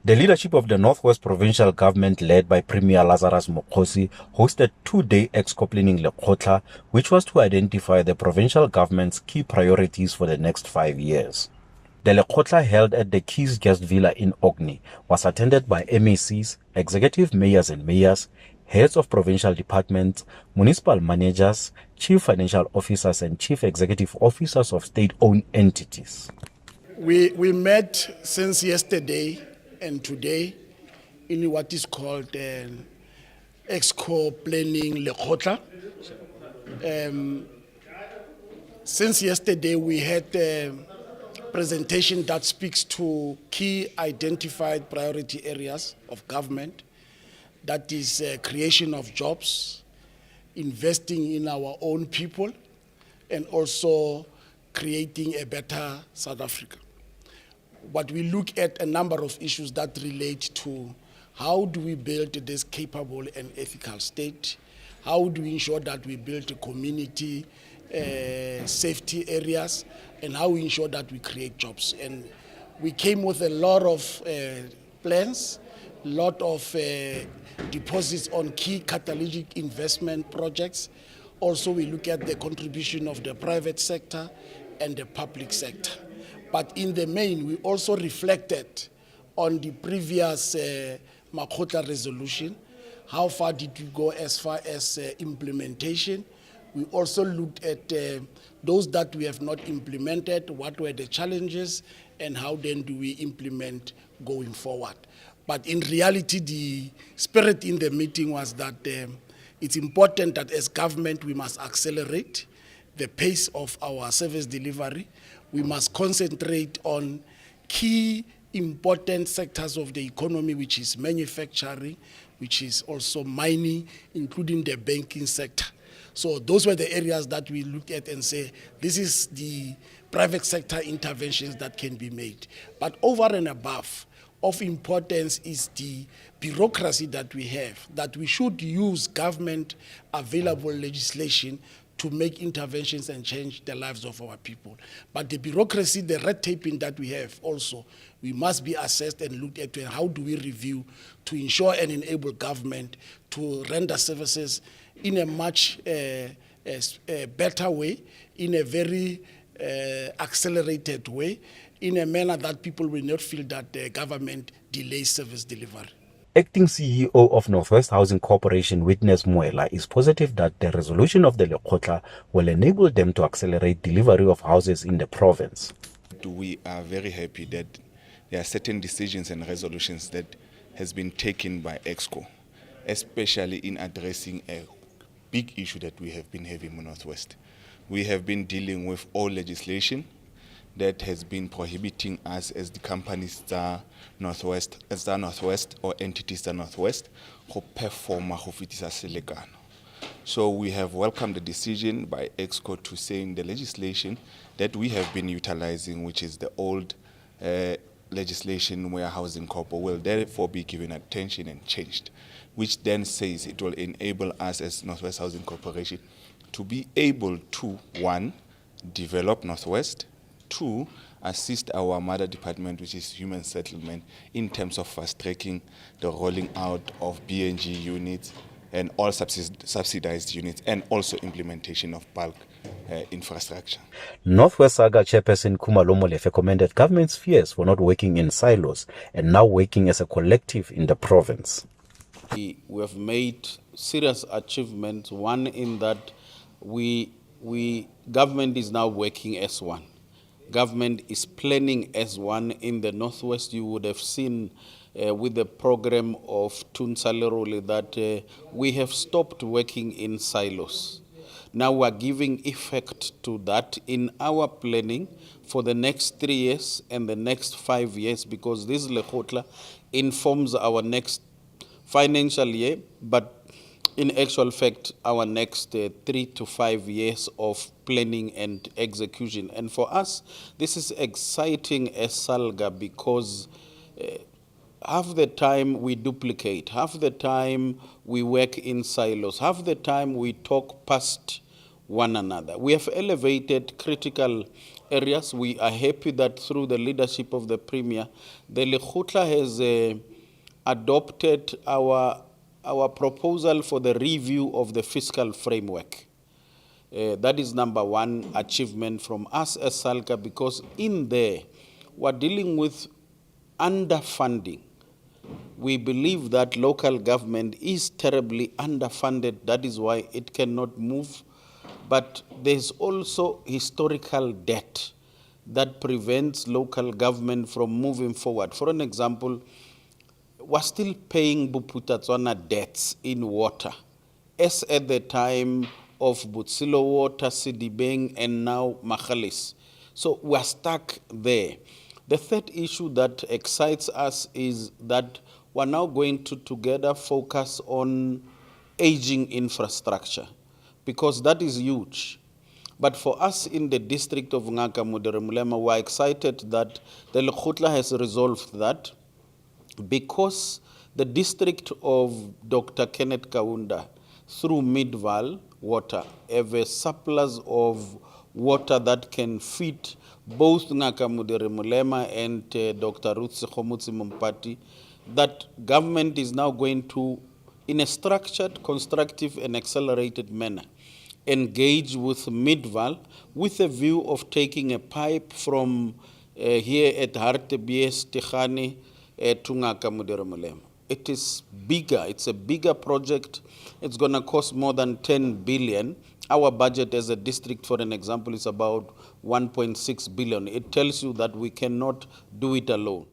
The leadership of the Northwest Provincial Government, led by Premier Lazarus Mokgosi, hosted two-day EXCO planning Lekgotla, which was to identify the provincial government's key priorities for the next 5 years. The Lekgotla, held at the Keys Guest Villa in Orkney, was attended by MACs, executive mayors and mayors, heads of provincial departments, municipal managers, chief financial officers and chief executive officers of state-owned entities. We met since yesterday and today in what is called EXCO planning Lekgotla. Since yesterday we had a presentation that speaks to key identified priority areas of government. That is creation of jobs, investing in our own people, and also creating a better South Africa. But we look at a number of issues that relate to how do we build this capable and ethical state, how do we ensure that we build community safety areas, and how we ensure that we create jobs. And we came with a lot of plans, a lot of deposits on key catalytic investment projects. Also, we look at the contribution of the private sector and the public sector. But in the main, we also reflected on the previous Lekgotla resolution. How far did we go as far as implementation? We also looked at those that we have not implemented, what were the challenges, and how then do we implement going forward. But in reality, the spirit in the meeting was that it's important that as government we must accelerate the pace of our service delivery. We must concentrate on key important sectors of the economy, which is manufacturing, which is also mining, including the banking sector. So those were the areas that we look at and say, this is the private sector interventions that can be made. But over and above, of importance is the bureaucracy that we have, that we should use government available legislation to make interventions and change the lives of our people. But the bureaucracy, the red taping that we have also, we must be assessed and looked at, and how do we review to ensure and enable government to render services in a much better way, in a very accelerated way, in a manner that people will not feel that the government delays service delivery. Acting CEO of Northwest Housing Corporation, Witness Muela, is positive that the resolution of the Lekgotla will enable them to accelerate delivery of houses in the province. We are very happy that there are certain decisions and resolutions that has been taken by EXCO, especially in addressing a big issue that we have been having in Northwest. We have been dealing with all legislation that has been prohibiting us as the companies Star Northwest or entities Star Northwest who perform go fetisa selekano. So we have welcomed the decision by EXCO to saying the legislation that we have been utilizing, which is the old legislation where Housing Corp will therefore be given attention and changed, which then says it will enable us as Northwest Housing Corporation to be able to, one, develop Northwest, two, assist our mother department, which is human settlement, in terms of fast-tracking the rolling out of BNG units and all subsidized units, and also implementation of bulk infrastructure. Northwest Saga chairperson Khumalo Molefe commended government's fears for not working in silos and now working as a collective in the province. We have made serious achievements, one in that government is now working as one. Government is planning as one. In the Northwest, you would have seen with the program of Tunsalerole that we have stopped working in silos. Now we are giving effect to that in our planning for the next 3 years and the next 5 years, because this Lekgotla informs our next financial year, but in actual fact, our next 3 to 5 years of planning and execution. And for us, this is exciting as Saga, because half the time we duplicate, half the time we work in silos, half the time we talk past one another. We have elevated critical areas. We are happy that through the leadership of the Premier, the Lekgotla has adopted our proposal for the review of the fiscal framework. That is number one achievement from us as Saga, because in there, we're dealing with underfunding. We believe that local government is terribly underfunded. That is why it cannot move. But there's also historical debt that prevents local government from moving forward. For an example, we're still paying Buputatswana debts in water, as at the time of Butsilo Water, Sidibeng, and now Machalis. So we're stuck there. The third issue that excites us is that we're now going to together focus on aging infrastructure, because that is huge. But for us in the district of Ngaka Muderemulema, we're excited that the Lekgotla has resolved that, because the district of Dr. Kenneth Kaunda, through Midval Water, have a surplus of water that can feed both Ngaka Muderemulema and Dr. Ruth Sekhomotsi Mompati, that government is now going to, in a structured, constructive, and accelerated manner, engage with Midval with a view of taking a pipe from here at Hartebies, Tikhani, to Ngaka Muderemulema. It is bigger. It's a bigger project. It's going to cost more than 10 billion. Our budget as a district, for an example, is about 1.6 billion. It tells you that we cannot do it alone.